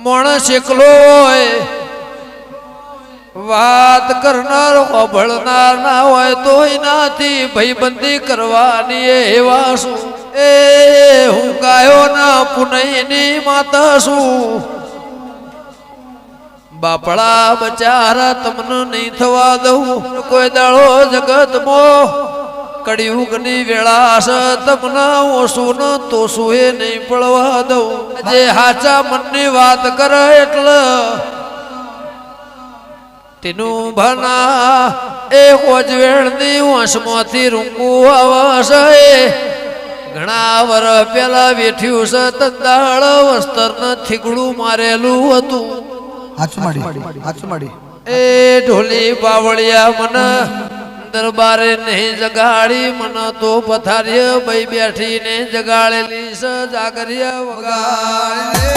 માણસ એકલો હોય વાત કરનાર હોભળનાર ના હોય તો એનાથી ભાઈબંધી કરવાની એવા શું એ હું ગાયો ના પુનઈની માતા છું બાપડા બચારા તમને નહીં થવા દઉં કોઈ દાડો જગતમાં કળિયુગની વેળા છે તમને ઓછું ન તોછું એ નહીં પડવા દઉં જે હાચા મનની વાત કરે એટલે તેનું ભના એ હોજવેળની વંશમાંથી રૂંગું આવશે ઘણા વર પેલા વેઠ્યું છે તંદાળ વસ્તર ને થીગડું મારેલું હતું એ ઢોલી બાવળિયા મને દરબારે નહીં જગાડી મને તો પથારીએ બઈ બેઠીને જગાડેલી છે જાગરિયા વગાડે